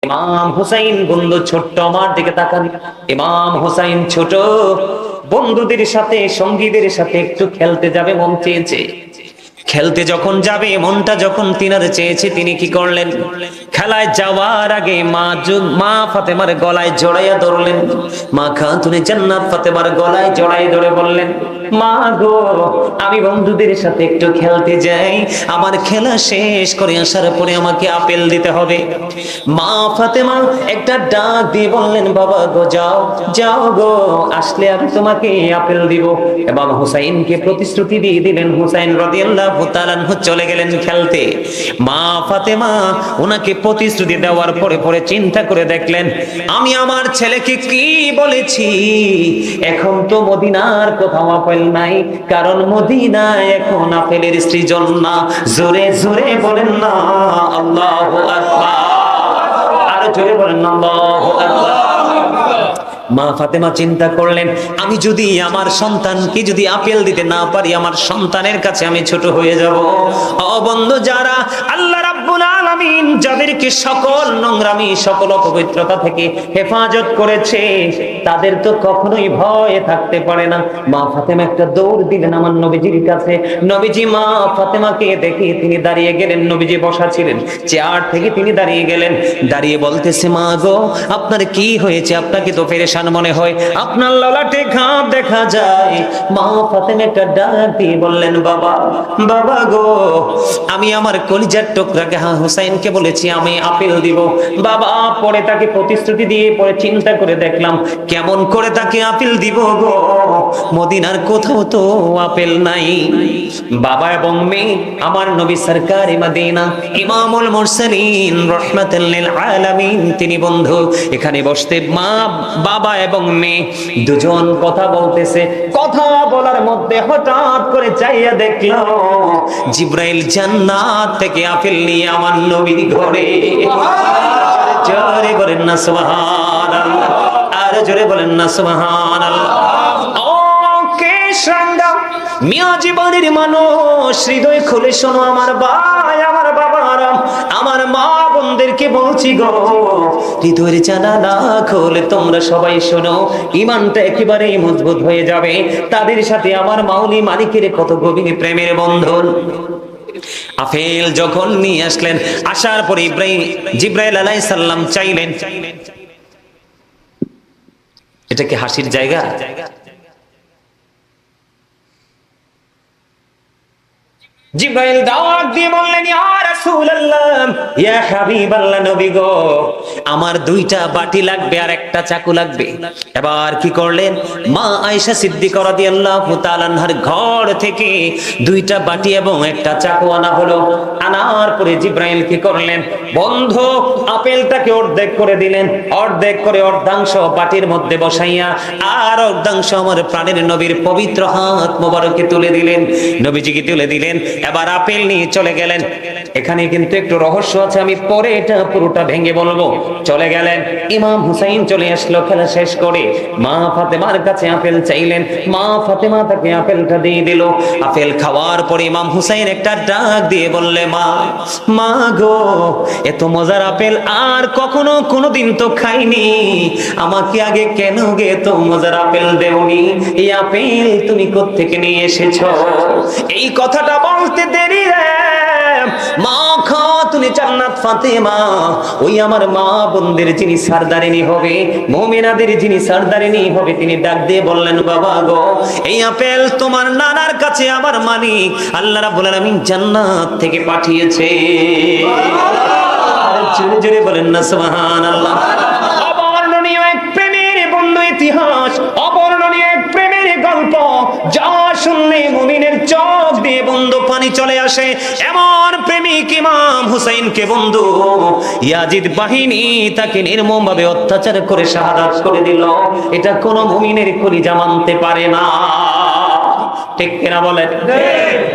ইমাম হুসাইন বন্ধু ছোট্ট আমার দিকে তাকান। ইমাম হুসাইন ছোট, বন্ধুদের সাথে সঙ্গীদের সাথে একটু খেলতে যাবে মন চেয়েছে। খেলতে যখন যাবে, মনটা যখন তিনার চেয়েছে, তিনি কি করলেন? খেলায় যাওয়ার আগে মা ফাতেমার গলায় জড়াইয়া ধরলেন। মা খাতুনে জান্নাত ফাতেমার গলায় জড়াই ধরে বললেন, মা গো, আমি বন্ধুদের সাথে একটু খেলতে যাই, আমার খেলা শেষ করে আসার পরে আমাকে আপেল দিতে হবে। মা ফাতেমা একটা ডাক দিয়ে বললেন, বাবা গো, যাও যাও গো, আসলে আমি তোমাকে আপেল দিব। এবং হুসাইনকে প্রতিশ্রুতি দিয়ে দিলেন। হুসাইন রাদিয়াল্লাহু তাআলা চলে গেলেন খেলতে। মা ফাতেমা ওনাকে প্রতিশ্রুতি দেওয়ার পরে পরে চিন্তা করে দেখলেন, আমি আমার ছেলেকে কি বলেছি, এখন তো মদিনার কোথাও আপেল নাই, কারণ মদিনায় এখন আপেলের সৃজন না। জোরে জোরে বলেন না আল্লাহু আকবার, আর জোরে বলেন না আল্লাহু আকবার। মা ফাতেমা চিন্তা করলেন, আমি যদি আমার সন্তানকে যদি আপেল দিতে না পারি, আমার সন্তানের কাছে আমি ছোট হয়ে যাব। ও বন্ধু, যারা আল্লাহ রাব্বুল আলামিন যাদেরকে সকল নোংরামি সকল অপবিত্রতা থেকে হেফাজত করেছে, তাদের তো কখনোই ভয় থাকতে পারে না। মা ফাতেমা একটা দৌড় দিলেন আমার নবীজির কাছে। নবীজি মা ফাতেমাকে দেখে তিনি দাঁড়িয়ে গেলেন। নবীজি বসা ছিলেন, চেয়ার থেকে তিনি দাঁড়িয়ে গেলেন। দাঁড়িয়ে বলতেছে, মা গো, আপনার কি হয়েছে? আপনাকে তো পেরেশান মনে হয়, আপনার ললাটে ঘাম দেখা যায়। মা ফাতেমা একটা ডাক দিয়ে বললেন, বাবা, বাবা গো, আমি আমার কলিজার টুকরাকে হুসাইনকে বলেছি আমি আপেল দিব। বাবা, পরে তাকে প্রতিশ্রুতি দিয়ে পরে চিন্তা করে দেখলাম, কেমন করে তাকে আপেল দিব গো, মদিনার কোথাও তো আপেল নাই। বাবা এবং মেয়ে আমার নবী সরকারে মদিনা ইমামুল মুরসালিন রাহমাতাল লিল আলামিন, তিনি বন্ধু এখানে বসতে মা বাবা এবং মেয়ে দুজন কথা বলতেছে। কথা বলার মধ্যে হঠাৎ করে চাইয়া দেখলো জিবরাইল জান্নাত থেকে আপেল নিয়ে আমার নবীর ঘরে। জোরে বলেন না সুবহানাল্লাহ, আর জোরে বলেন না সুবহানাল্লাহ। ও কে সঙ্গা মিয়া জীবনের মানুষ, হৃদয় খুলে শোনো আমার ভাই, আমার বাবারা, আমার মা বোনদেরকে বলছি গো, হৃদয়ের জানালা খুলে তোমরা সবাই শোনো, ইমানটা একেবারেই মজবুত হয়ে যাবে। তাদের সাথে আমার মাওলি মালিকের কত গভীর প্রেমের বন্ধন। আপেল যখন নিয়ে আসলেন, আসার পরে জিবরাইল আলাইহিস সালাম চাইলেন, এটা কি হাসির জায়গা? জিবরাইল ডাক দিয়ে বললেন, ইয়া রাসূলুল্লাহ, ইয়া হাবিবাল্লাহ, নবী গো, আমার দুইটা বাটি লাগবে আর একটা চাকু লাগবে। এবার কি করলেন? মা আয়েশা সিদ্দিকা রাদিয়াল্লাহু তাআলা আনহার ঘর থেকে দুইটা বাটি এবং একটা চাকু আনা হলো। আনার পরে জিবরাইল কি করলেন? বন্ধু আপেলটাকে অর্ধেক করে দিলেন, অর্ধেক করে অর্ধাংশ বাটির মধ্যে বসাইয়া আর অর্ধাংশ আমার প্রাণের নবীর পবিত্র হাত মোবারকে তুলে দিলেন। নবীজিকে তুলে দিলেন। এবার আপেল নিয়ে চলে গেলেন। এখানে কিন্তু একটু রহস্য আছে, আমি পরে এটা পুরোটা ভেঙে বলবো। চলে গেলেন, ইমাম হুসাইন চলে আসলো খেলা শেষ করে। মা ফাতেমার কাছে আপেল চাইলেন, মা ফাতেমা তাকে আপেলটা দিয়ে দিল। আপেল খাওয়ার পরে ইমাম হুসাইন একটা ডাক দিয়ে বললে, মা, মা গো, এত মজার আপেল আর কখনো কোনোদিন তো খাইনি, আমাকে আগে কেন গে এত মজার আপেল দেওনি? এই আপেল তুমি কোত্থেকে নিয়ে এসেছো? এই কথাটা বলতে দেরি রে মা খাতুনে জান্নাত ফাতেমা, ওই আমার মা বোনদের যিনি সরদারিনী হবে, মুমিনাদের যিনি সরদারিনী হবে, তিনি ডাক দিয়ে বললেন, বাবা গো, এই আপেল তোমার নানার কাছে আমার মালিক আল্লাহ রাব্বুল আলামিন জান্নাত থেকে পাঠিয়েছে। জোরে জোরে বলেন না সুবহানাল্লাহ। অবর্ণনীয় এক প্রেমের বন্ধু ইতিহাস, অবর্ণনীয় এক প্রেমের গল্প, যা শুনলে মুমিনের চোখ দিয়ে বন্ধু পানি চলে আসে। এমন প্রেমিক ইমাম হুসাইনকে বন্ধু ইয়াজিদ বাহিনী তাকে নির্মমভাবে অত্যাচার করে শাহাদাত করে দিল। এটা কোন মুমিনের কলিজা মানতে পারে না, ঠিক কিনা বলেন?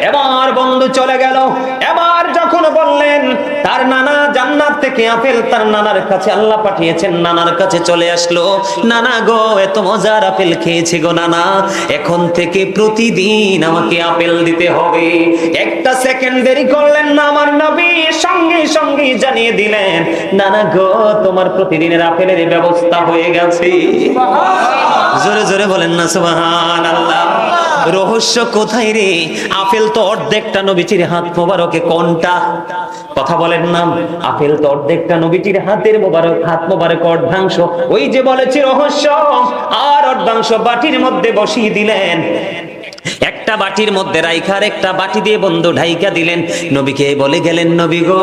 এবার বন্ধু চলে গেল। এবার যখন যখন বললেন তার নানা জান্নাত থেকে আপেল তার নানার কাছে আল্লাহ পাঠিয়েছেন, নানার কাছে চলে আসলো, নানা গো এত মজার আপেল খেয়েছি গো নানা, এখন থেকে প্রতিদিন আমাকে আপেল দিতে হবে। একটা সেকেন্ড দেরি করলেন না আমার নবী, সঙ্গে সঙ্গে জানিয়ে দিলেন নানা গো তোমার প্রতিদিনের আপেলের ব্যবস্থা হয়ে গেছে। জোরে জোরে বলেন না সুবহানাল্লাহ। রহস্য কোথায় রে? আপেল তো অর্ধেকটা নবীজির হাত মোবারকে, কোনটা? কথা বলেন না। আপেল তো অর্ধেকটা নবীজির হাতের মোবারক, হাত মোবারক অর্ধাংশ, ওই যে বলেছি রহস্য, আর অর্ধাংশ বাটির মধ্যে বসিয়ে দিলেন। একটা বাটির মধ্যে রাইখার একটা বাটি দিয়ে বন্ধু ঢাইকা দিলেন, নবীকে বলে গেলেন নবী গো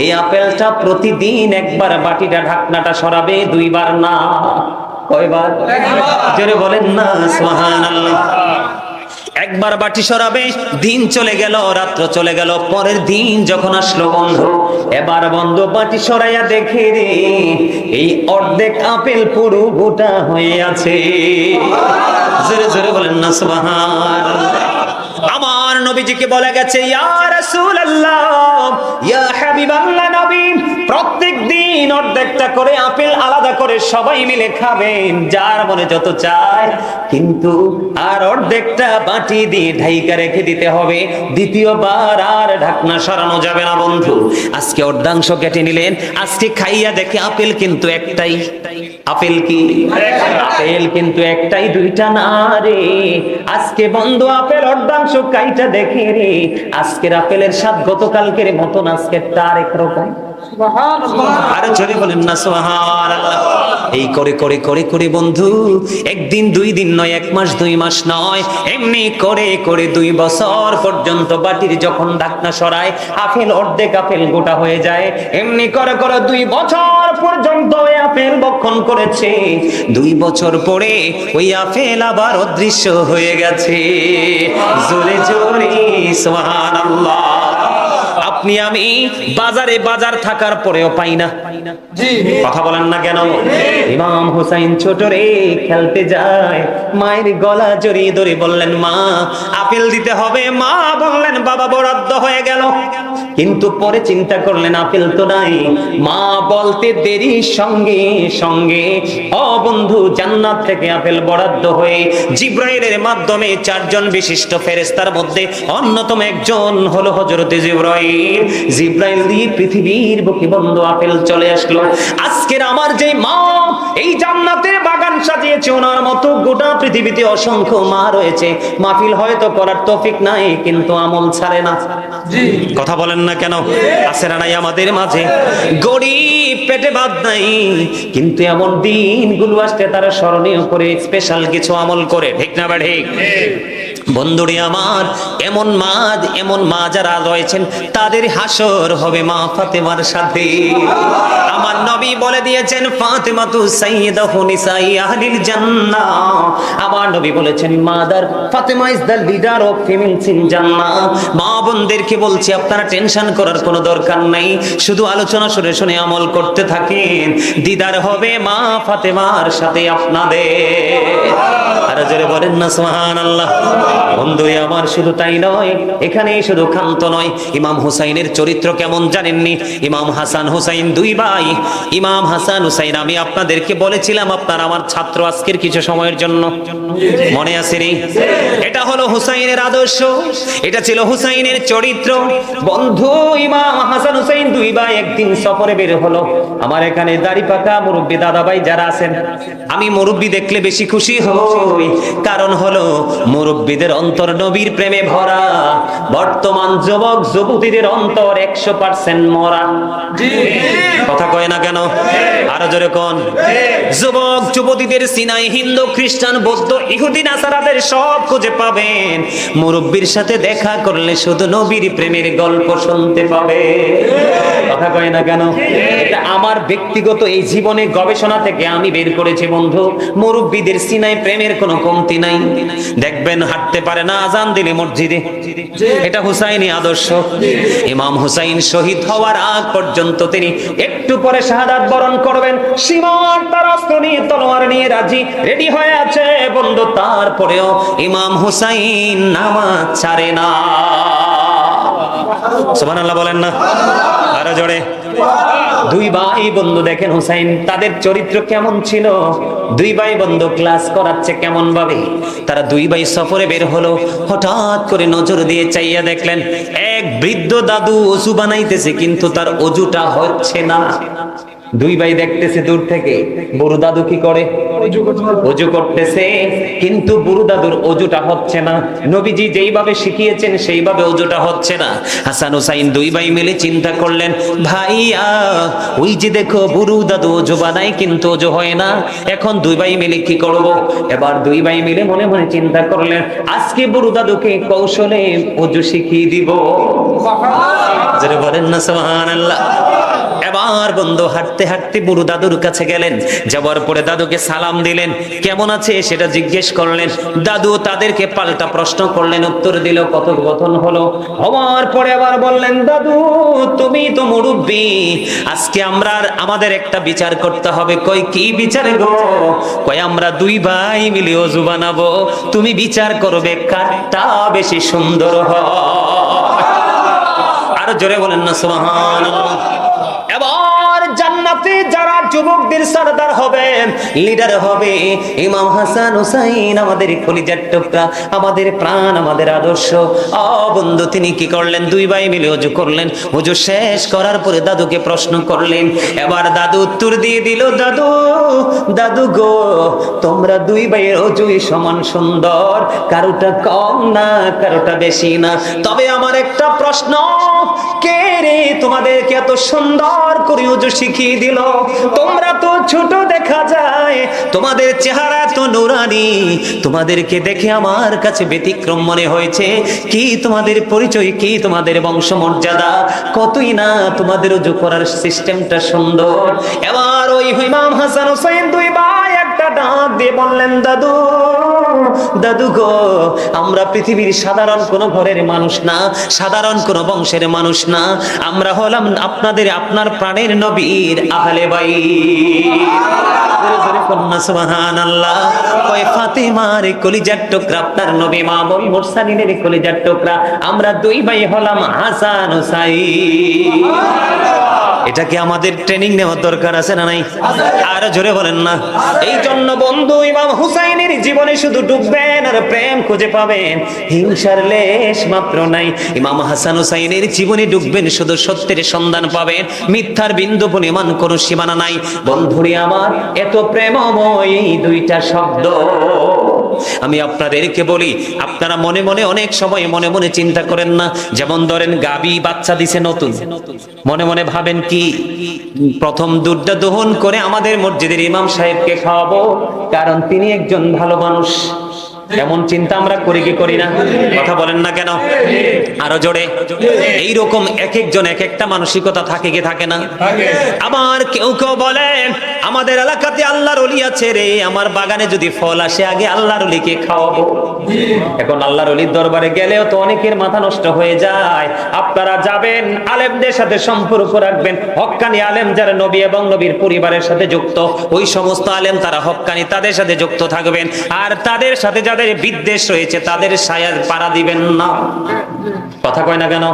এই আপেলটা প্রতিদিন একবার বাটিটা ঢাকনাটা সরাবে, দুইবার না। কয়বার? জোরে বলেন না সুবহানাল্লাহ। একবার বাটি সরাবে, দিন চলে গেল, রাত্র চলে গেল, পরের দিন যখন আসলো বন্ধু, এবার বন্ধু বাটি সরাইয়া দেখে রে এই অর্ধেক আপেল পুরো গোটা হয়ে আছে। জোরে জোরে বলেন না সুবহানাল্লাহ। আমার নবীজিকে বলে গেছে ইয়া রাসূলুল্লাহ, ইয়া হাবিবাল্লাহ নবী, প্রত্যেক দিন অর্ধেকটা করে আপেল আলাদা করে সবাই মিলে খাবেন, যার মনে যত চায়, কিন্তু আর অর্ধেকটা বাটি দিয়ে ঢাইকা রেখে দিতে হবে, দ্বিতীয়বার আর ঢাকনা সরানো যাবে না বন্ধু। আজকে অর্ধাংশ কেটে নিলেন, আজকে খাইয়া দেখে আপেল কিন্তু একটাই। আপেল কি? আপেল কিন্তু একটাই, দুইটা না রে। আজকে বন্ধু আপেল অর্ধাংশ কাইটা দেখে রে, আজকের আপেলের স্বাদ গতকালকের মতন আজকে তার একরকম। আরে জোরে বলেন না সুবহানাল্লাহ। এই করে করে করে করে বন্ধু একদিন দুই দিন নয়, এক মাস দুই মাস নয়, এমনি করে করে 2 বছর পর্যন্ত বাটির যখন ঢাকনা সরায় আপেল অর্ধেক আপেল গোটা হয়ে যায়। এমনি করে করে 2 বছর পর্যন্ত ওই আপেল ভক্ষণ করেছে। 2 বছর পরে ওই আপেল আবার অদৃশ্য হয়ে গেছে। জোরে জোরে সুবহানাল্লাহ। আপনি আমি বাজারে বাজার থাকার পরেও পাই না। কথা বলেন না কেন? ইমাম হুসাইন ছোট রে খেলতে যায়, মায়ের গলা জড়িয়ে ধরে বললেন মা আপেল দিতে হবে, মা বললেন বাবা বরাদ্দ হয়ে গেল। কিন্তু পরে চিন্তা করলেন আপেল তো নাই, মা বলতে দেরি সঙ্গে সঙ্গে ও বন্ধু জান্নাত থেকে আপেল বরাদ্দ হয়ে জিব্রাইলের মাধ্যমে 4 জন বিশিষ্ট ফেরেশতার মধ্যে অন্যতম একজন হলো হযরতে জিব্রাইল। জিব্রাইল দিয়ে পৃথিবীর বুকে বন্ধু আপেল চলে আসলো। আজকের আমার যে মা এই জান্নাতের বাগান সাজিয়েছে, ওনার মতো গোটা পৃথিবীতে অসংখ্য মা রয়েছে। মাহফিল হয়তো করার তৌফিক নাই, কিন্তু আমল ছাড়ে না। কথা বলেন না কেন? আছে না নাই আমাদের মাঝে? গরিব পেটে ভাত নাই, কিন্তু এমন দিনগুলো আসতে তারা স্মরণীয় করে স্পেশাল কিছু আমল করে, ঠিক না বা ঠিক? বন্ধুরে আমার, এমন মা যারা রয়েছেন তাদের হাসর হবে মা ফাতেমার সাথে। আমার নবী বলে দিয়েছেন ফাতেমাতু সাইয়্যিদাতু নিসাই আহলিল জান্নাহ। আমার নবী বলেছেন mother Fatema is the leader of females in জান্নাহ। মা বোনদেরকে বলছি আপনারা টেনশন করার কোনো দরকার নাই, শুধু আলোচনা শুনে শুনে আমল করতে থাকেন, দিদার হবে মা ফাতেমার সাথে আপনাদের। আর জোরে বলেন না সুবহানাল্লাহ। বন্ধু আমার শুধু তাই নয়, এখানে শুধু ক্ষান্ত নয়, ইমাম হুসাইনের চরিত্র কেমন জানেননি? ইমাম হাসান হুসাইন 2 ভাই। ইমাম হাসান হুসাইন আমি আপনাদেরকে বলেছিলাম আপনার আমার ছাত্র আজকের কিছু সময়ের জন্য, মনে আছে রে? এটা হলো হুসাইনের আদর্শ, এটা ছিল হুসাইনের চরিত্র। বন্ধু ইমাম হাসান হুসাইন 2 ভাই একদিন সফরে বের হলো। আমার এখানে দাড়ি পাকা মুরব্বি দাদা ভাই যারা আছেন, আমি মুরব্বি দেখলে বেশি খুশি হই, কারণ হলো মুরব্বিদের অন্তর নবীর প্রেমে ভরা। বর্তমান যুবক যুবতীদের অন্তর 100% মরা। কথা কয় না কেন? আরো জোরে কোন? যুবক যুবতীদের সিনাই হিন্দু খ্রিস্টান বৌদ্ধ ইহুদি নাসারাদের সব খুঁজে পাবেন, মুরব্বির সাথে দেখা করলে শুধু নবীর প্রেমের গল্প শুনতে পাবে। কথা কয় না কেন? এটা আমার ব্যক্তিগত এই জীবনে গবেষণা থেকে আমি বের করেছি বন্ধু, মুরব্বিদের সিনাই প্রেমের কোনো কমতি নাই। দেখবেন হাঁটতে পারে না, আজান দিলে মসজিদে, এটা হুসাইনি আদর্শ। ইমাম হুসাইন শহীদ হওয়ার আগ পর্যন্ত তিনি একটু পরে শাহাদাত বরণ করবেন, সীমার তার অস্ত্র নিয়ে তলোয়ার নিয়ে রাজি রেডি হয়ে আছে বন্ধু, তারপরেও ইমাম হুসাইন নামাজ ছাড়ে না। সুবহানাল্লাহ বলেন না, আরো জোরে। দুই ভাই বন্ধু দেখেন হুসাইন, তাদের চরিত্র কেমন ছিল। দুই ভাই বন্ধু ক্লাস করাচ্ছে কেমন ভাবে। তারা দুই ভাই সফরে বের হলো, হঠাৎ করে নজর দিয়ে চাইয়া দেখলেন এক বৃদ্ধ দাদু অজু বানাইতেছে, কিন্তু তার অজুটা হচ্ছে না। দুই ভাই দেখতেছে দূর থেকে, বুড়ো দাদু কি করে, অজু করতেছে, কিন্তু বুড়ো দাদুর অজুটা হচ্ছে না। নবীজি যেইভাবে শিখিয়েছেন সেইভাবে অজুটা হচ্ছে না। হাসান হুসাইন দুই ভাই মিলে চিন্তা করলেন, ভাইয়া ওই যে দেখো বুড়ো দাদু অজু বানায় কিন্তু অজু হয় না, এখন দুই ভাই মিলে কি করব। এবার দুই ভাই মিলে মনে মনে চিন্তা করলেন, আজকে বুড়ো দাদুকে কৌশলে অজু শিখিয়ে দিব। যারা বলেন না সুবহানাল্লাহ। এবার বন্ধু হাঁটতে হাঁটতে বুড়ো দাদুর কাছে গেলেন, যাওয়ার পরে দাদুকে সালাম দিলেন, কেমন আছে সেটা জিজ্ঞেস করলেন। দাদু তাদেরকে পাল্টা প্রশ্ন করলেন, উত্তর দিল, কথোপকথন হলো। হওয়ার পরে আবার বললেন, দাদু তুমি তো মুরব্বী, আজকে আমাদের একটা বিচার করতে হবে। কই কি বিচার গো? কই আমরা দুই ভাই মিলে অজু বানাবো, তুমি বিচার করবে কারটা বেশি সুন্দর হয়। আরো জোরে বলেন না সুবহানাল্লাহ। এবার জান্নাতে যারা যুবকদের সরদার হবে, লিডার হবে, ইমাম হাসান হুসাইন, আমাদের কলিজার টুকরা, আমাদের প্রাণ, আমাদের আদর্শ। বন্ধু তিনি কি করলেন? দুই ভাই মিলে ওযু করলেন। ওযু শেষ করার পরে দাদুকে প্রশ্ন করলেন। এবার দাদু উত্তর দিয়ে দিল, দাদু গো, তোমরা দুই ভাইয়ের ওযুই সমান সুন্দর, কারোটা কম না, কারোটা বেশি না। তবে আমার একটা প্রশ্ন, কে রে তোমাদেরকে এত সুন্দর করে ওযু শিখিয়ে দিল? তোমরা তো ছোট দেখা যায়, তোমাদের চেহারা তো নুরানি, তোমাদেরকে দেখে আমার কাছে ব্যতিক্রম মনে হয়েছে। কি তোমাদের পরিচয়, কি তোমাদের বংশমর্যাদা, কতই না তোমাদের ওযু করার সিস্টেমটা সুন্দর। এবার ওই ইমাম হাসান হুসাইন দুই ভাই একটা ডাক দিয়ে বললেন, দাদু গো, আমরা পৃথিবীর সাধারণ কোন ঘরের মানুষ না, সাধারণ কোন বংশের মানুষ না, আমরা হলাম আপনার প্রাণের নবীর আহলে বাইত। সুবহানাল্লাহ। ওই ফাতেমার কলিজার টুকরা, আপনার নবী ইমামুল মুরসালিনের কলিজার টুকরা, আমরা দুই ভাই হলাম হাসান হুসাইন। এটা কি আমাদের ট্রেনিং নেওয়ার দরকার আছে না নাই? আর জোরে বলেন না। এই জন্য বন্ধু ইমাম হুসাইনের জীবনে শুধু ডুববেন আর প্রেম খুঁজে পাবেন, হিংসার লেশ মাত্র নাই। ইমাম হাসান হুসাইনের জীবনে ডুববেন, শুধু সত্যের সন্ধান পাবেন, মিথ্যার বিন্দু পরিমাণ কোনো সীমানা নাই। বন্ধুরে আমার, এত প্রেমময় এই দুইটা শব্দ আমি আপনাদেরকে বলি, আপনারা মনে মনে অনেক সময় মনে মনে চিন্তা করেন না। যেমন ধরেন গাবি বাচ্চা দিছে নতুন, মনে মনে ভাবেন কি প্রথম দুধটা দহন করে আমাদের মসজিদের ইমাম সাহেবকে খাওয়াবো, কারণ তিনি একজন ভালো মানুষ। এমন চিন্তা আমরা করি কি করি না? কথা বলেন না কেন? আরো জোরে। এইরকম এক একজন এক একটা মানসিকতা থাকে কি থাকে না? আবার কেউ কেউ বলে, আমাদের এলাকাতে আল্লাহর ওলি আছে রে, আমার বাগানে যদি ফল আসে আগে আল্লাহর ওলিকে খাওয়াবো। এখন আল্লাহর ওলির দরবারে গেলেও তো অনেকের মাথা নষ্ট হয়ে যায়। আপনারা যাবেন, আলেমদের সাথে সম্পর্ক রাখবেন, হক্কানি আলেম যারা নবী এবং নবীর পরিবারের সাথে যুক্ত, ওই সমস্ত আলেম তারা হক্কানি, তাদের সাথে যুক্ত থাকবেন। আর তাদের সাথে যাদের বিদ্বেষ রয়েছে তাদের ছায়ায় পাড়া দিবেন না। কথা কয় না কেন?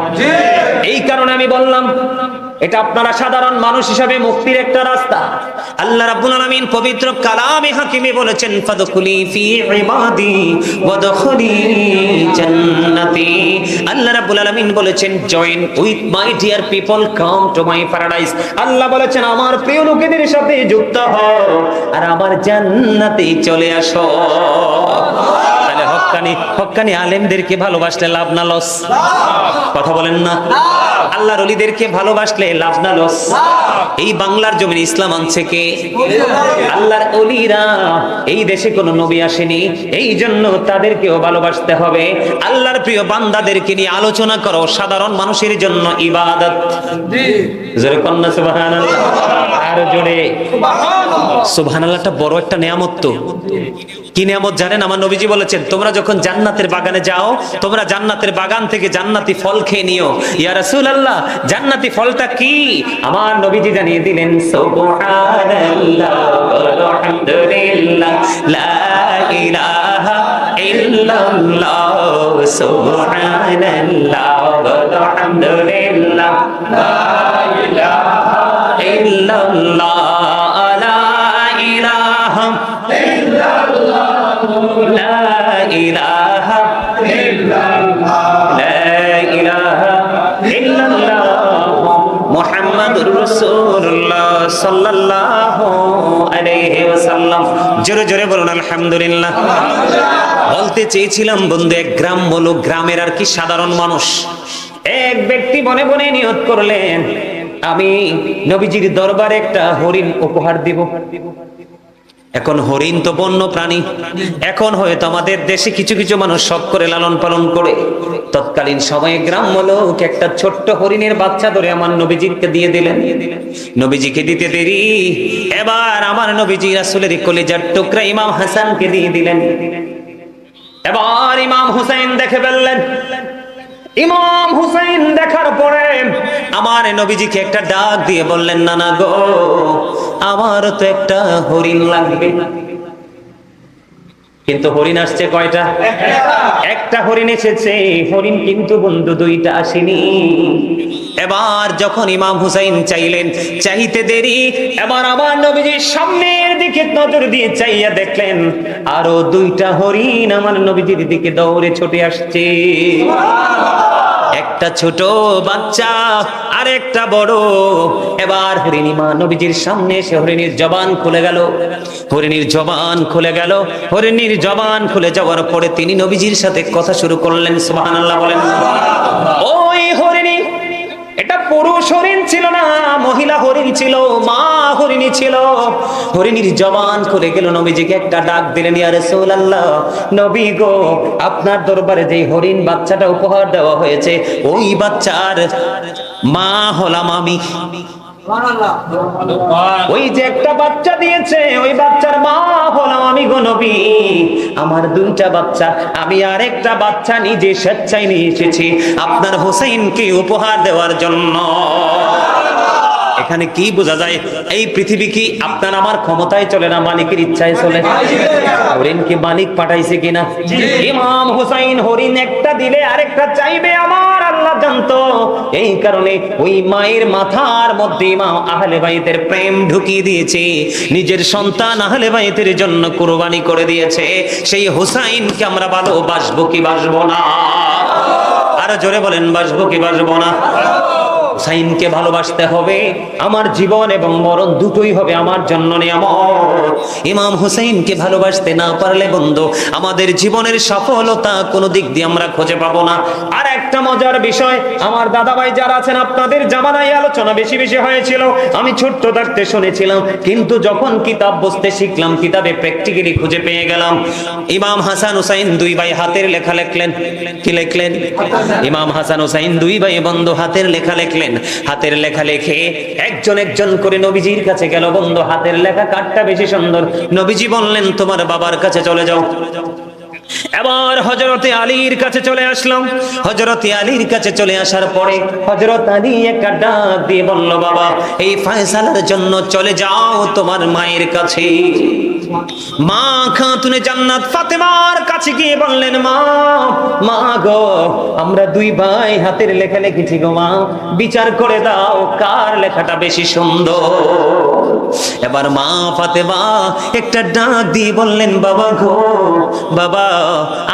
এই কারণে আমি বললাম, এটা আপনারা সাধারণ মানুষ হিসাবে মুক্তির একটা রাস্তা। আল্লাহ রাব্বুল আলামিন পবিত্র কালামে হাকিমে বলেছেন, ফাদখুলি ফি ইবাদি ওয়াদখুলি জান্নাতি। আল্লাহ রাব্বুল আলামিন বলেছেন, join with my dear people, come to my paradise. Allah বলেছেন, আমার প্রিয় লোকেদের সাথে যুক্ত হও আর আমার জান্নাতে চলে আসো। তাহলে হক্কানি আলেমদেরকে ভালোবাসলে লাভ না লস? কথা বলেন না। আল্লাহর ওলিদেরকে ভালোবাসলে লাভ না লস? এই বাংলার জমিনে ইসলাম আনছে কে? আল্লাহর ওলিরা। এই দেশে কোনো নবী আসেনি, এই জন্য তাদেরকেও ভালোবাসতে হবে। আল্লাহর প্রিয় বান্দাদেরকে নিয়ে আলোচনা করো, সাধারণ মানুষের জন্য ইবাদত। জোরে কন্না সুবহানাল্লাহ। আর জোরে সুবহানাল্লাহটা বড় একটা নিয়ামত। তো কি নিয়ামত জানেন? আমার নবীজি বলেছেন, তোমরা যখন জান্নাতের বাগানে যাও, তোমরা জান্নাতের বাগান থেকে জান্নাতি ফল খেয়ে নিও। ইয়া রাসূলুল্লাহ, জান্নাতি ফলটা কি? আমার নবীজি জানিয়ে দিলেন, সুবহানাল্লাহ আলহামদুলিল্লাহ লা ইলাহা ইল্লাল্লাহ সুবহানাল্লাহ বলো আলহামদুলিল্লাহ লা ইলাহা ইল্লাল্লাহ লা ইলাহা ইল্লাল্লাহ লা ইলাহা ইল্লাল্লাহ লা ইলাহা ইল্লাল্লাহ মুহাম্মাদুর রাসূলুল্লাহ সাল্লাল্লাহু আলাইহি ওয়াসাল্লাম। জোরে জোরে বলুন আলহামদুলিল্লাহ। বলতে চেয়েছিলাম বন্ধু, এক গ্রাম বলো, গ্রামের আর কি সাধারণ মানুষ, এক ব্যক্তি মনে মনে নিয়ত করলেন আমি নবীজির দরবারে একটা হরিণ উপহার দিব। এখন হরিণ তো বন্য প্রাণী, এখন হয়তো আমাদের দেশে কিছু কিছু মানুষ শখ করে লালন পালন করে। তৎকালীন সময়ে গ্রাম্য লোক একটা ছোট্ট হরিণের বাচ্চা ধরে আমার নবীজিকে দিয়ে দিলেন। নবীজিকে দিতে দেরি, এবার আমার নবীজি রাসূলের কলিজার টুকরা ইমাম হাসানকে দিয়ে দিলেন। এবার ইমাম হুসাইন দেখে ফেললেন। ইমাম হুসাইন দেখার পরে আমার নবীজিকে একটা ডাক দিয়ে বললেন, নানা গো, আমার তো একটা হরিণ লাগবে। কিন্তু হরিণ আসছে কয়টা? একটা হরিণ এসেছে, হরিণ কিন্তু বন্ধু দুইটা আসেনি। এবার যখন ইমাম হুসাইন চাইলেন, চাইতে দেরি, এবার আমার নবীজির সামনের দিকে নজর দিয়ে চাইয়া দেখলেন আরো দুইটা হরিণ আমার নবীজির দিকে দৌড়ে ছুটে আসছে। একটা ছোট বাচ্চা আর একটা বড়। এবার হরিণী মা নবীজির সামনে এসে হরিণীর জবান খুলে গেল। হরিণীর জবান খুলে গেল। হরিণীর জবান খুলে যাওয়ার পরে তিনি নবীজির সাথে কথা শুরু করলেন। সুবহানাল্লাহ বলেন। ওই হরিণী, এটা পুরুষ হরিণ ছিল না, মহিলা হরিণ ছিল, মা হরিণী ছিল। হরিণীর জবান খুলে গেল, নবীজিকে একটা ডাক দিলেন, ইয়া রাসূলুল্লাহ, নবী গো, আপনার দরবারে যে হরিণ বাচ্চাটা উপহার দেওয়া হয়েছে, ওই বাচ্চার মা হলাম আমি। ওই যে একটা বাচ্চা দিয়েছে, ওই বাচ্চার মা হলাম আমি গো নবী। আমার দুইটা বাচ্চা, আমি আর একটা বাচ্চা নিজে স্বেচ্ছায় নিয়ে এসেছি আপনার হোসেনকে উপহার দেওয়ার জন্য। এখানে কি বোঝা যায়? এই পৃথিবী কি আপনার আমার ক্ষমতায় চলে না, মালিকের ইচ্ছায় চলে। হরিণ কি মালিক পাঠাইছে কিনা? ইমাম হুসাইন হরিণ একটা দিলে আরেকটা চাইবে আমার আল্লাহ জানতো। এই কারণে ওই মায়ের মাথার মধ্যে ইমাম আহলে বাইতের প্রেম ঢুকিয়ে দিয়েছে, নিজের সন্তান আহলে বাইতের জন্য কুরবানি করে দিয়েছে। সেই হুসাইনকে আমরা ভালোবাসবো কি বাসবো না? আরো জোরে বলেন, বাসবো কি বাসবো না? হুসাইনকে ভালোবাসতে হবে। আমার জীবন এবং মরণ দুটোই হবে আমার জন্য নিয়ামত। ইমাম হুসাইনকে ভালোবাসতে না পারলে বন্ধু, আমাদের জীবনের সফলতা কোনো দিক দিয়ে আমরা খুঁজে পাবো না। আর একটা মজার বিষয়, আমার দাদা ভাই যারা আছেন, আপনাদের জামানায় আলোচনা বেশি বেশি হয়েছিল, আমি ছোট্ট থাকতে শুনেছিলাম, কিন্তু যখন কিতাব বুঝতে শিখলাম, কিতাবে প্র্যাকটিক্যালি খুঁজে পেয়ে গেলাম। ইমাম হাসান হুসাইন দুই ভাই হাতের লেখা লিখলেন। কি লিখলেন? ইমাম হাসান হুসাইন দুই ভাই বন্ধু হাতের লেখা লিখলেন। হাতের লেখা লিখে একজন একজন করে নবীজির কাছে গেল। বন্ধু, হাতের লেখা কারটা বেশি সুন্দর? নবীজি বললেন, তোমার বাবার কাছে চলে যাও। এবার হযরতে আলীর কাছে চলে আসলাম। হযরতে আলীর কাছে চলে আসার পরে হযরত আলী একটা ডাক দিয়ে বলল, বাবা, এই ফয়সালার জন্য চলে যাও তোমার মায়ের কাছে। মা খাতুনে জান্নাত ফাতেমার কাছে গিয়ে বললেন, মা, মা গো, আমরা দুই ভাই হাতের লেখা লিখেছি গো মা, বিচার করে দাও কার লেখাটা বেশি সুন্দর। এবার মা ফাতেমা একটা ডাক দিয়ে বললেন, বাবা গো, বাবা,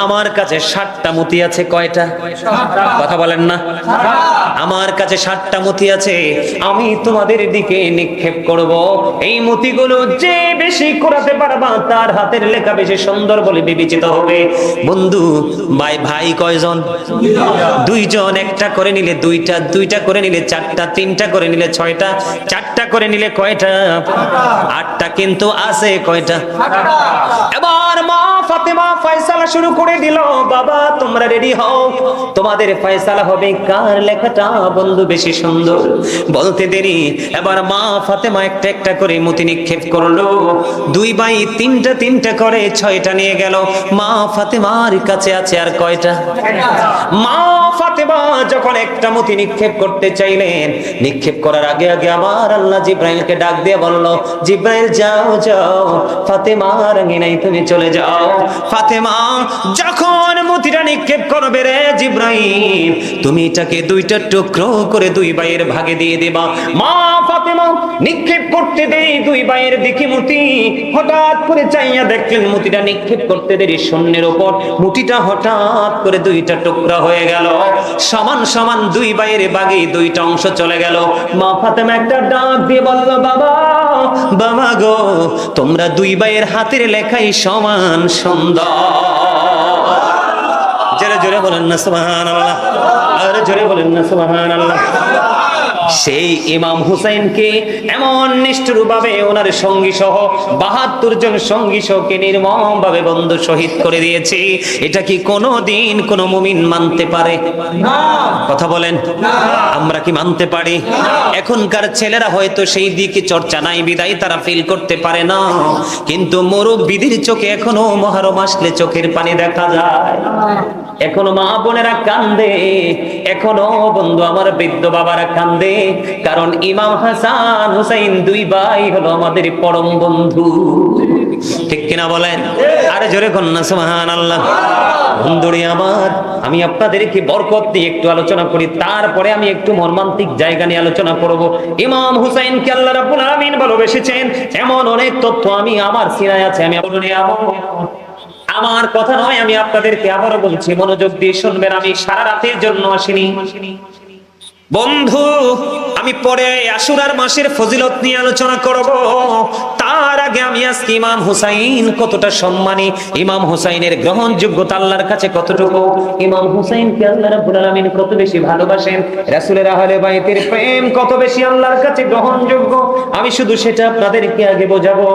আমার কাছে 60টা মতি আছে। কয়টা? কথা বলেন না। আমার কাছে 60টা মতি আছে, আমি তোমাদের দিকে নিক্ষেপ করব। এই মতিগুলো যে বেশি কুড়াতে পারবা তার হাতের লেখা বেশি সুন্দর বলে বিবেচিত হবে। বন্ধু, ভাই ভাই কয়জন? দুইজন। একটা করে নিলে দুইটা, দুইটা করে নিলে চারটা, তিনটা করে নিলে 6টা, চারটা করে নিলে কয়টা? 8টা। কিন্তু আছে কয়টা? এবার মা ফাতেমা ফয়সালা শুরু করে দিল, বাবা তোমরা রেডি হও, তোমাদের ফয়সালা হবে কার লেখাটা বন্ধু বেশি সুন্দর। বলতে দেরি, এবার মা ফাতেমা একটা একটা করে মতি নিক্ষেপ করলো। দুই ভাই তিনটা তিনটা করে 6টা নিয়ে গেল। মা ফাতেমার কাছে আছে আর কয়টা? মা ফাতেমা যখন একটা মতি নিক্ষেপ করতে চাইলেন, নিক্ষেপ করার আগে আগে আমার আল্লাহ জিব্রাইলকে ডাক দিয়ে বলল, জিব্রাইল যাও যাও, ফাতেমার আঙিনায় তুমি চলে যাও। ফাতেমা যখন মতিটা নিক্ষেপ করবে রে জিব্রাইল, তুমি এটাকে দুইটা টুকরো করে দুই ভাইয়ের ভাগে দিয়ে দেবা। মা ফাতেমা নিক্ষেপ করতে দেই দুই ভাইয়ের দিকে মতি, হঠাৎ করে চাইয়া দেখলেন মতিটা নিক্ষেপ করতে দেরি শূন্যের উপর মুঠিটা হঠাৎ করে দুইটা টুকরা হয়ে গেল। সমান সমান দুই ভাইয়ের ভাগে দুইটা অংশ চলে গেল। মা ফাতেমা একটা ডাক দিয়ে বলল, বাবা বাবা গো, তোমরা দুই ভাইয়ের হাতের লেখাই সমান সুন্দর। জোরে জোরে বলেন না সুবহানাল্লাহ, আর জোরে বলেন না সুবহানাল্লাহ। সেই ইমাম হুসাইনকে এমন নিষ্ঠুরভাবে ওনার সঙ্গী সহ ৭২ জন সঙ্গী সহকে নির্মমভাবে বন্ধু শহীদ করে দিয়েছে। এটা কি কোনোদিন কোনো মুমিন মানতে পারে? না। কথা বলেন, আমরা কি মানতে পারি? এখনকার ছেলেরা হয়তো সেই দিকে চর্চা নাই বিদায় তারা ফিল করতে পারে না, কিন্তু মুরব্বিদের চোখে এখনো মহরম আসলে চোখের পানি দেখা যায়। এখনো মা বোনেরা কান্দে, এখনো বন্ধু আমার বৃদ্ধ বাবারা কান্দে, কারণ ইমাম হাসান হুসাইন দুই ভাই হলো আমাদের পরম বন্ধু। ঠিক কিনা বলেন? আরে জোরে কন্যা সুবহানাল্লাহ। বন্ধুরে আমার, আমি আপনাদেরকে বরকত দিয়ে একটু আলোচনা করি, তারপরে আমি একটু মর্মান্তিক জায়গা নিয়ে আলোচনা করব। ইমাম হুসাইনকে আল্লাহ রাব্বুল আলামিন ভালোবেসেছেন এমন অনেক তথ্য আমি আমার সিনায় আছে। আমি আমার কথা নয়, আমি আপনাদেরকে আবারও বলছি, মনোযোগ দিয়ে শুনবেন। আমি সারা রাতের জন্য আসিনি বন্ধু, আমি পরে আশুরার মাসের ফজিলত নিয়ে আলোচনা করব। তার আগে আমি আজকে ইমাম হুসাইন কতটা সম্মানী, ইমাম হুসাইনের গ্রহণযোগ্যতা আল্লাহর কাছে কতটুকু, ইমাম হুসাইনকে আল্লাহ রাব্বুল আলামিন কত বেশি ভালোবাসেন, রাসূলের আহলে বাইতের প্রেম কত বেশি আল্লাহর কাছে গ্রহণযোগ্য, আমি শুধু সেটা আপনাদেরকে আগে বোঝাবো।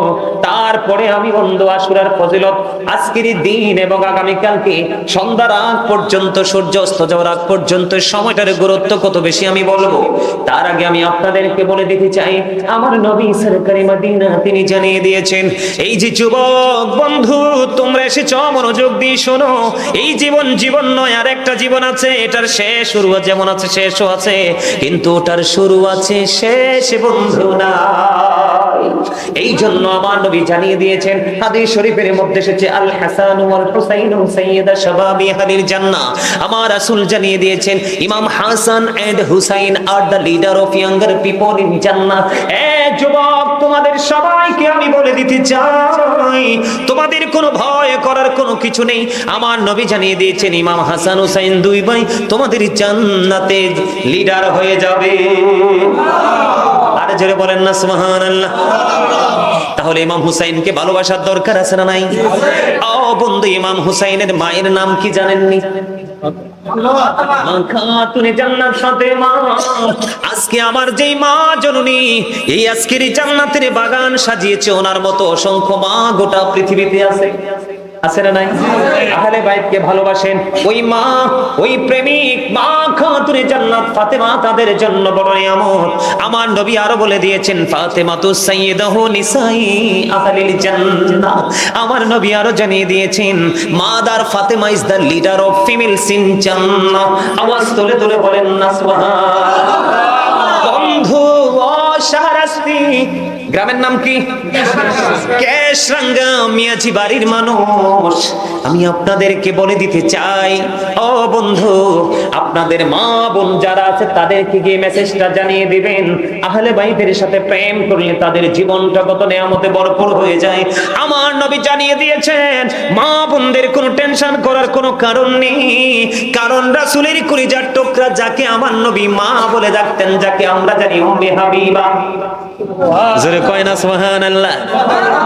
তারপরে আমি বন্ধু আশুরার ফজিলত, আজকের দিন এবং আগামী কালকে সন্ধ্যার আগ পর্যন্ত, সূর্য অস্ত যাওয়ার আগ পর্যন্ত সময়টার গুরুত্ব কত বেশি আমি বলবো। তার আগে আমি আপনাদেরকে বলে দিতে চাই, আমার নবী সরকারে মদিনা তিনি জানিয়ে দিয়েছেন, এই যে যুবক বন্ধু তোমরা এসেছো, মনোযোগ দিয়ে শোনো, এই জীবন জীবন নয়, আর একটা জীবন আছে, এটার শেষ শুরু যেমন আছে শেষও আছে, কিন্তু ওটার শুরু আছে শেষ বন্ধু না। এই জন্য আমার নবী জানিয়ে দিয়েছেন, হাদিস শরীফের মধ্যে এসেছে, আল হাসান ওয়াল হুসাইন সাইয়্যিদা শাবাবি আহলিল জান্নাহ। আমার রাসূল জানিয়ে দিয়েছেন, Imam Hasan and Husain are the leader of younger people in Jannah. এ যুবক, তোমাদের সবাইকে আমি বলে দিতে চাই, তোমাদের কোনো ভয় করার কোনো কিছু নেই। আমার নবী জানিয়ে দিয়েছেন, ইমাম হাসান হুসাইন দুই ভাই তোমাদের জান্নাতে লিডার হয়ে যাবে। আরে জোরে বলেন না সুবহানাল্লাহ। তাহলে ইমাম হুসাইনকে ভালোবাসার দরকার আছে না নাই? ও বন্ধু, ইমাম হুসাইনের মায়ের নাম কি জানেননি? আজকে আমার যেই মা জননী এই আজকের জান্নাতের বাগান সাজিয়েছে, ওনার মতো অসংখ্য মা গোটা পৃথিবীতে আছে, আছে না নাই? আহলে বাইতকে ভালোবাসেন ওই মা, ওই প্রেমিক মা খাতুনে জান্নাত ফাতেমা তাদের জন্য বড় নিয়ামত। আমার নবী আরো বলে দিয়েছেন, ফাতেমাতুস সাইয়্যিদাহু নিসাই আহলিল জান্নাহ। আমার নবী আরো জানিয়ে দিয়েছেন, mother Fatema is the leader of females in জান্নাহ। আওয়াজ তুলে তুলে বলেন না সুবহানাল্লাহ। বন্ধু ও শাহরাস্তি, গ্রামের নাম কি? কেশরাঙ্গা মিয়াজি বাড়ির মানুষ, আমি আপনাদেরকে বলে দিতে চাই, ও বন্ধু, আপনাদের মা বোন যারা আছে তাদেরকে গিয়ে মেসেজটা জানিয়ে দিবেন, আহলে বাইতের সাথে প্রেম করলে তাদের জীবনটা কত নিয়ামতে ভরপুর হয়ে যায়। আমার নবী জানিয়ে দিয়েছেন, মা বোনদের কোনো টেনশন করার কোনো কারণ নেই, কারণ রাসূলের কলিজার টুকরা যাকে আমার নবী মা বলে ডাকতেন, যাকে আমরা জানি উম্মে হাবিবা, জোরে কয় না সুবহানাল্লাহ।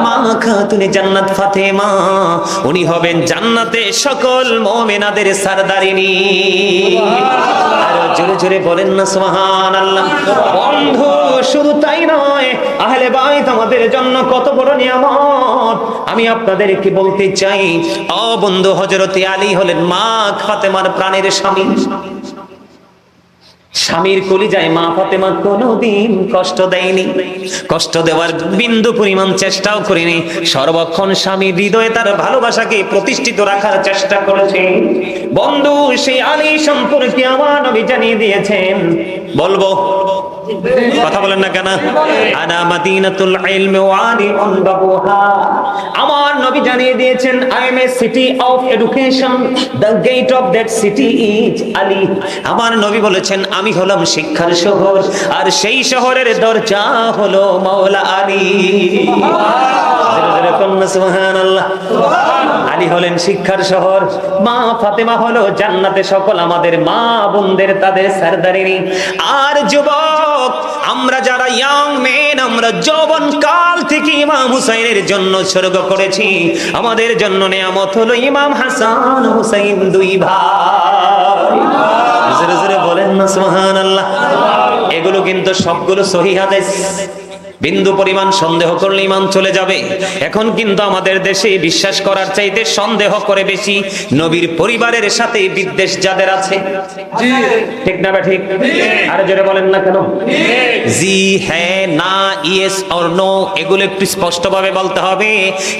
মা খাতুনে জান্নাত ফাতেমা, উনি হবেন জান্নাতে সকল মুমিনাদের সরদারিনী। আর জোরে জোরে বলেন না সুবহানাল্লাহ। বন্ধু, শুধু তাই নয়, আহলে বাইত আমাদের জন্য কত বড় নিয়ামত আমি আপনাদেরকে বলতে চাই। ও বন্ধু, হযরতে আলী হলেন মা ফাতেমার প্রাণের স্বামী। স্বামীর কলিজায় মা ফাতেমা কোনোদিন কষ্ট দেয়নি, কষ্ট দেওয়ার বিন্দু পরিমাণ চেষ্টাও করেনি, সর্বক্ষণ স্বামীর হৃদয়ে তার ভালোবাসাকে প্রতিষ্ঠিত রাখার চেষ্টা করেছে। বন্ধু, সেই আলী সম্পর্কে আমার নবী জানিয়ে দিয়েছেন, বলবো কথা বলেন না কেন? আনা মাদিনাতুল ইলমি ওয়া আলিউন বাবুহা। আমার নবী জানিয়ে দিয়েছেন, I am a city of education, the gate of that city is Ali. আমার নবী বলেছেন, আমি হলাম শিক্ষার শহর, আর সেই শহরের দরজা হলো মাওলা আলী। সুবহানাল্লাহ। আলী হলেন শিক্ষার শহর, মা ফাতেমা হলো জান্নাতে সকল আমাদের মা বোনদের তাদের সরদারিনী। আর যুবক আমরা যারা ইয়াং মেন, আমরা যৌবন কাল থেকে ইমাম হুসাইনের জন্য উৎসর্গ করেছি। আমাদের জন্য নিয়ামত হলো ইমাম হাসান হুসাইন, দুই ভাই। জোরে জোরে বলেন না সুবহানাল্লাহ। এগুলো কিন্তু সবগুলো সহিহ হাদিস। বিন্দু পরিমাণ সন্দেহ করলে ঈমান চলে যাবে। এখন কিন্তু আমাদের দেশে বিশ্বাস করার চাইতে সন্দেহ করে বেশি। নবীর পরিবারের সাথে বিদ্বেষ যাদের আছে, জি ঠিক না? ঠিক। আরে জোরে বলেন না কেন? জি, হ্যাঁ, না, ইয়েস অর নো, এগুলো একটু স্পষ্টভাবে বলতে হবে।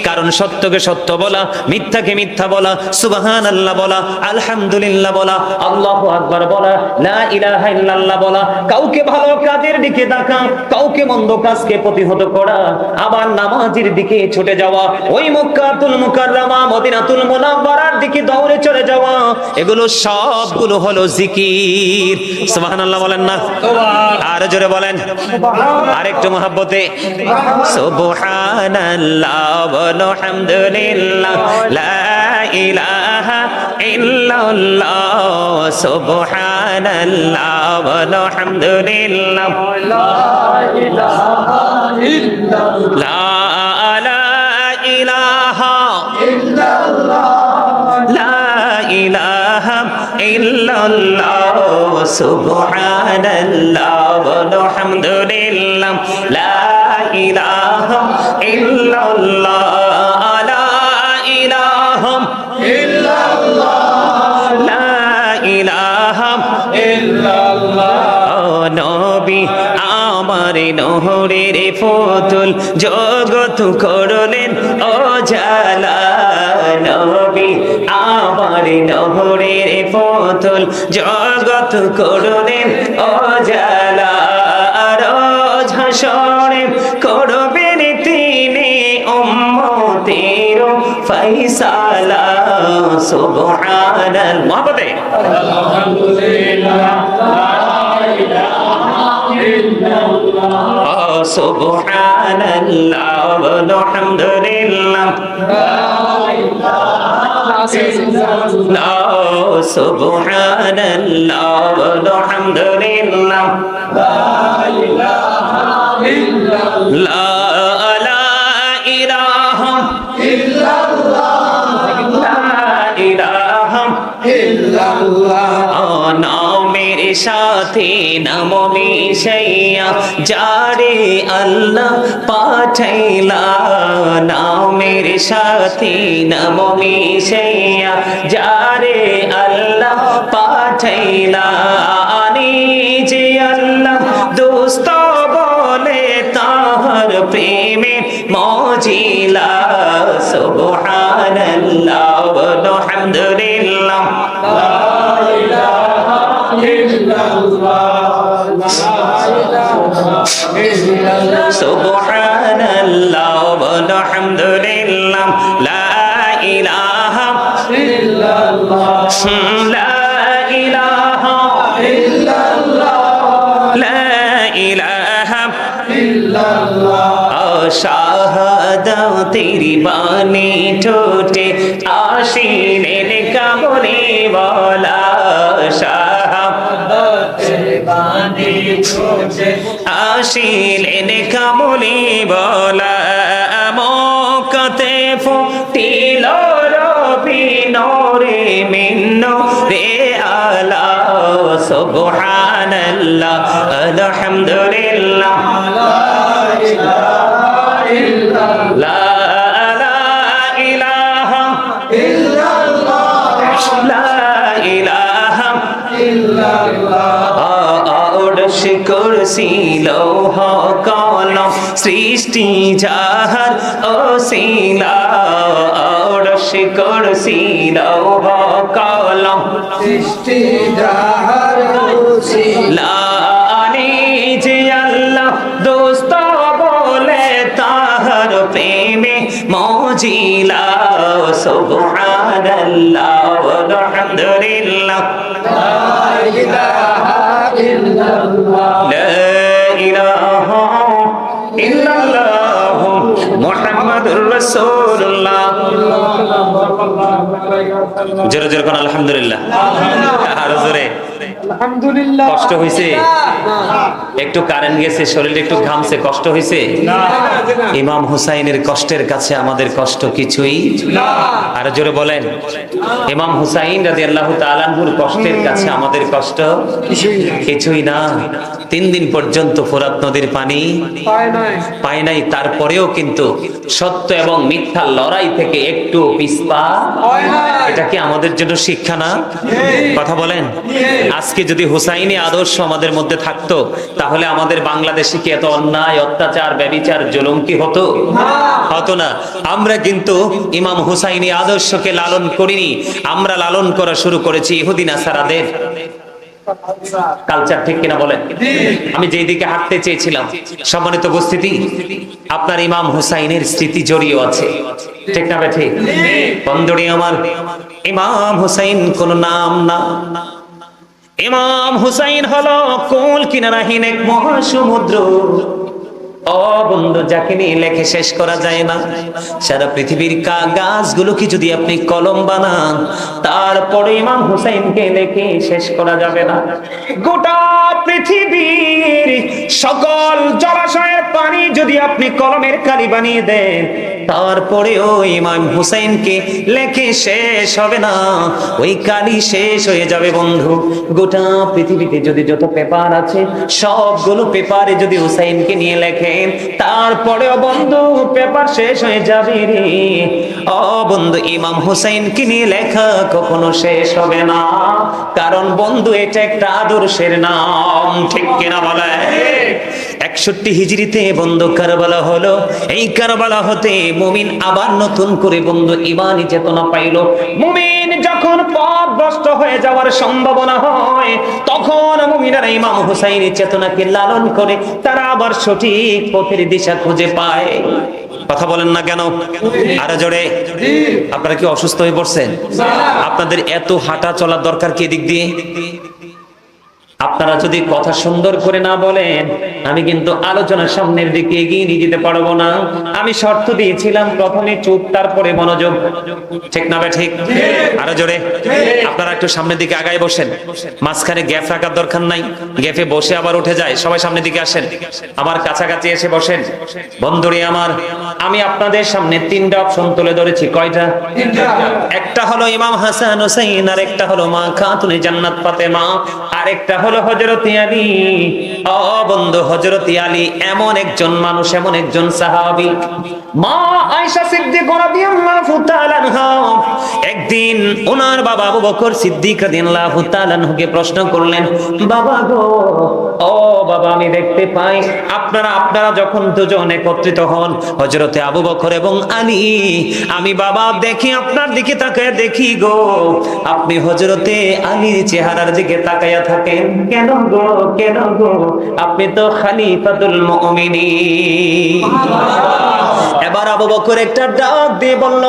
কারণ সত্যকে সত্য বলা, মিথ্যাকে মিথ্যা বলা, সুবহানাল্লাহ বলা, আলহামদুলিল্লাহ বলা, আল্লাহু আকবার বলা, লা ইলাহা ইল্লাল্লাহ বলা, কাউকে ভালো কাজের দিকে ডাকা, কাউকে মন্দ কাজ প্রতিহত করা, আবার নামাজের দিকে ছুটে যাওয়া, ওই মক্কাতুল মুকাররমা মদিনাতুল মুনাওয়ারার দিকে দৌড়ে চলে যাওয়া, এগুলো সবগুলো হলো জিকির। সুবহানাল্লাহ বলেন না? আর জোরে বলেন, আরেকটু মহব্বতে, সুবহানাল্লাহ ওয়ালহামদুলিল্লাহ লা ইলাহা ইল্লাল্লাহ, সুবহানাল্লাহ ওয়ালহামদুলিল্লাহ লা ইলাহা লা ইলাহা ইল্লাল্লাহ, লা ইলাহা ইল্লাল্লাহ, সুবহানাল্লাহ ওয়ালহামদুলিল্লাহ লা ইলাহা ইল্লাল্লাহ, লা ইলাহা ইল্লাল্লাহ, লা ইলাহা ইল্লাল্লাহ। নবী আমার নহরের পুতুল, জগৎ করলেন ও জালা। নবী আমার নহরের পুতুল, জগৎ করলেন ও জালা। রোজ হাসরে করবেন তিনি উম্মতের ফয়সালা। সুবহানাল্লাহ, মহব্বতে আলহামদুলিল্লাহ, সুবহানাল্লাহ ওয়ালহামদুলিল্লাহ সুবহানাল্লাহ ওয়ালহামদুলিল্লাহ লা ইলাহা ইল্লাল্লাহ, লা ইলাহা ইল্লাল্লাহ। নামের সাথে নাম মিশাইয়া যারে আল্লাহ পাঠাইলা, নামের সাথে নাম মিশাইয়া যারে আল্লাহ পাঠাইলা। নিজে আল্লাহ দোস্ত বলে তাহার প্রেমে মজিলা। সুবহানাল্লাহ ওয়ালহামদুলিল্লাহ লা ইলাহা ইল্লাল্লাহ, সুবহানাল্লাহ ওয়ালহামদুলিল্লাহ লা ইলাহা ইল্লাল্লাহ, লা ইলাহা ইল্লাল্লাহ, লা ইলাহা ইল্লাল্লাহ। শাহাদাতের বাণী ঠোঁটে আসিলেন কামনে বলা, শাহাদাতের বাণী ঠোঁটে আসিলেন কামনে বলা। মক্কাতে ফুটিল রবি নূরে মিন নূরে আলা। সুবহানাল্লাহ আলহামদুলিল্লাহ লা ইলাহা ইল্লাল্লাহ, লা ইলাহা ইল্লাল্লাহ। আরশ কুরসি লৌহ কলম সৃষ্টি যাহার ওসিলা। আরশ কুরসি লৌহ কলম সৃষ্টি যাহার ওসিলা। নিজে জিলা সুবহানাল্লাহ ওয়ালহামদুলিল্লাহ লা ইলাহা ইল্লাল্লাহ লা ইলাহা ইল্লাল্লাহ মুহাম্মাদুর রাসূলুল্লাহ। জোরে জোরে কোন আলহামদুলিল্লাহ। আর জোরে আলহামদুলিল্লাহ। কষ্ট হয়েছে? একটু কারেন্ট গেছে, শরীরে একটু ঘামছে, কষ্ট হয়েছে? ইমাম হুসাইনের কষ্টের কাছে আমাদের কষ্ট কিছুই না। আর জোরে বলেন, ইমাম হুসাইন রাদিয়াল্লাহু তাআলা আনহুর কষ্টের কাছে আমাদের কষ্ট কিছুই না। 3 দিন পর্যন্ত ফোরাত নদীর পানি পায় নাই, তারপরেও কিন্তু সত্য এবং মিথ্যার লড়াই থেকে একটু পিছপা। এটা কি আমাদের জন্য শিক্ষা না? কথা বলেন। আজকে যদি হুসাইনি আদর্শ আমাদের মধ্যে থাকতো, তাহলে আমাদের বাংলাদেশে কি এত অন্যায়, অত্যাচার, ব্যভিচার, জুলুম কি হতো? হতো না। আমরা কিন্তু ইমাম হুসাইনি আদর্শকে লালন করিনি, আমরা লালন করা শুরু করেছি ইহুদি নাসারাদের কালচার। ঠিক কিনা বলেন? আমি যেই দিকে হাঁটতে চেয়েছিলাম, সম্মানিত উপস্থিতি, আপনার ইমাম হুসাইনের স্মৃতি জড়িয়ে আছে। ঠিক না বে ঠিক? বন্ধুরি আমার, ইমাম হুসাইন কোন নাম না। ইমাম হুসাইন হলো কোল কিনারাহীন এক মহাসমুদ্র। ও বন্ধু, যাকে নিয়ে লেখে শেষ করা যায় না। সারা পৃথিবীর গাছগুলোকে যদি আপনি কলম বানান, তারপরে ইমাম হুসাইনকে লেখে শেষ করা যাবে না। গোটা পৃথিবীর সকল জলাশয়ের পানি যদি আপনি কলমের কালি বানিয়ে দেন, তারপরেও ইমাম হুসাইনকে লেখে শেষ হবে না, ওই কালি শেষ হয়ে যাবে বন্ধু। গোটা পৃথিবীতে যদি যত পেপার আছে, সবগুলো পেপারে যদি হুসাইনকে নিয়ে লেখেন, তারপরেও বন্ধু পেপার শেষ হয়ে যাবে রে। ও বন্ধু, ইমাম হুসাইনকে নিয়ে লেখা কখনো শেষ হবে না, কারণ বন্ধু এটা একটা আদর্শের নাম। ঠিক কিনা বলে? 61 হিজরিতে বন্ধু কারবালা হলো। এই কারবালা হতে মুমিন আবার নতুন করে বন্ধু ঈমানি চেতনা পাইল। মুমিন যখন পথভ্রষ্ট হয়ে যাওয়ার সম্ভাবনা হয়, তখন মুমিনরা ইমাম হুসাইনের চেতনাকে লালন করে তারা আবার সঠিক পথের দিশা খুঁজে পায়। কথা বলেন না কেন? আরে জোরে। আপনারা কি অসুস্থ হয়ে পড়ছেন? আপনাদের এত হাঁটা চলার দরকার কি দিক দিয়ে? আপনারা যদি কথা সুন্দর করে না বলেন, আমি কিন্তু আলোচনার সামনের দিকে এগিয়ে নিয়ে যেতে পারবো না। আমি শর্ত দিয়েছিলাম প্রথমে চুপ, তারপরে মনোযোগ। ঠিক না ভাই? ঠিক। আরো জোরে। আপনারা একটু সামনের দিকে আগায় বসেন, মাঝখানে গ্যাপ রাখার দরকার নাই। গ্যাপে বসে আবার উঠে যায়। সবাই সামনের দিকে আসেন, আমার কাছাকাছি এসে বসেন। বন্ধুরে আমার, আমি আপনাদের সামনে 3টা অপশন তুলে ধরেছি। কয়টা? একটা হলো ইমাম হাসান হুসাইন, আর একটা হলো মা খাতুনে জান্নাত ফাতেমা, আর একটা হলো হযরত আলী। ও বন্ধু, হযরত আলী এমন একজন মানুষ, এমন একজন সাহাবী। মা আয়েশা সিদ্দিকা রাদিয়াল্লাহু তাআলা আনহা একদিন ওনার বাবা আবু বকর সিদ্দিক রাদিয়াল্লাহু তাআলা আনহুকে প্রশ্ন করলেন, বাবা গো, ও বাবা, আমি দেখতে পাই আপনারা যখন দুজন একত্রিত হন, হযরতে আবু বকর এবং আলী, আমি বাবা দেখি আপনার দিকে তাকায় দেখি গো, আপনি হযরতে আলীর চেহারার দিকে তাকায়া থাকেন। কেন গো, কেন গো? আপনি তো খলিফাতুল মুমিনিন। এবার আবু বকর একটা ডাক দিয়ে বলল,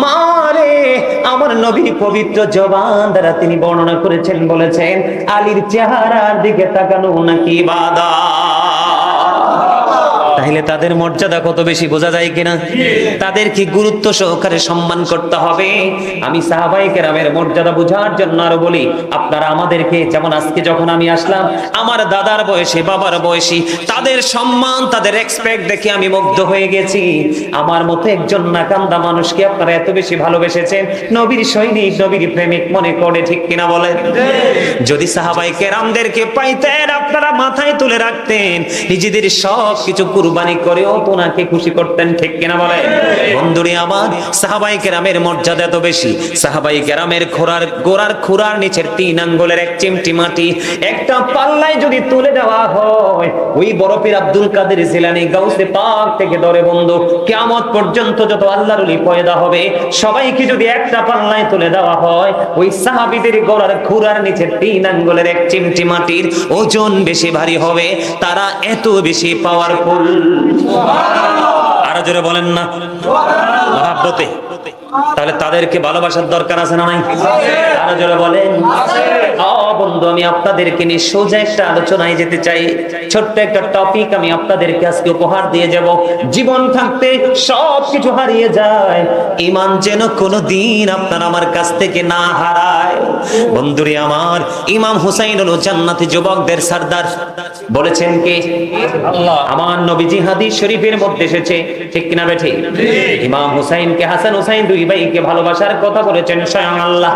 মা রে, আমার নবী পবিত্র জবান দ্বারা তিনি বর্ণনা করেছেন, বলেছেন আলীর চেহারার দিকে তাকানো নাকি ইবাদত। তাহলে তাদের মর্যাদা কত বেশি বোঝা যায় কিনা? তাদের কি গুরুত্ব সহকারে সম্মান করতে হবে। আমি সাহাবায়ে কেরামের মর্যাদা বোঝার জন্য আরো বলি, আপনারা আমাদেরকে, যেমন আজকে যখন আমি আসলাম, আমার দাদার বয়সী, বাবার বয়সী, তাদের সম্মান, তাদের রেসপেক্ট দেখে আমি মুগ্ধ হয়ে গেছি। আমার মতো একজন নাকান্দা মানুষকে আপনারা এত বেশি ভালোবেসেছেন, নবীর সৈনিক, নবীর প্রেমিক মনে করে। ঠিক কিনা বলেন? যদি সাহাবায়ে কেরামদেরকে পাইতেন, আপনারা মাথায় তুলে রাখতেন, নিজেদের সব কিছু কুরবানি করেও তোনাকে খুশি করতেন। ঠিক কিনা বলেন? বন্ধুরে আমার, সাহাবায়ে কেরামের মর্যাদা এত বেশি, সাহাবায়ে কেরামের গোড়ার খুরার নিচের 3 আঙ্গুলের এক চিমটি মাটি একটা পাল্লায় যদি তুলে দেওয়া হয়, ওই বরফের আব্দুল কাদের জিলানী গাউসে পাক থেকে ধরে বন্ধু কিয়ামত পর্যন্ত যত আল্লাহর ওলি পয়দা হবে, সবাইকে যদি একটা পাল্লায় তুলে দেওয়া হয়, ওই সাহাবীদের গোড়ার খুরার নিচের 3 আঙ্গুলের এক চিমটি মাটির ওজন বেশি ভারী হবে। তারা এত বেশি পাওয়ারফুল। সুবহানাল্লাহ। আরো জোরে বলেন না। মহাব্বতে। তাহলে তাদেরকে ভালোবাসার দরকার আছে না নাই? আরো জোরে বলেন। বন্ধু, আমি আপনাদেরকে নিয়ে সোজা একটা আলোচনায় যেতে চাই। ছোট্ট একটা টপিক আমি আপনাদেরকে আজকে উপহার দিয়ে যাব। জীবন থাকতে সবকিছু হারিয়ে যায়, ঈমান যেন কোনোদিন আপনার আমার কাছ থেকে না হারায়। বন্ধুরে আমার, ইমাম হুসাইন হলো জান্নাতি যুবকদের সরদার। বলেছেন কে? আল্লাহ। আমার নবীজি হাদিস শরীফের মধ্যে এসেছে, ঠিক কিনা বেঠি? ইমাম হুসাইনকে, হাসান হুসাইন দুই ভাইকে ভালোবাসার কথা বলেছেন স্বয়ং আল্লাহ।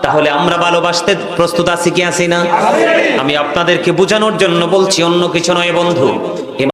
তাহলে আমরা ভালোবাসতে প্রস্তুত আছি কি আছি না? আমি আপনাদেরকে বোঝানোর জন্য বলছি, অন্য কিছু নয় বন্ধু।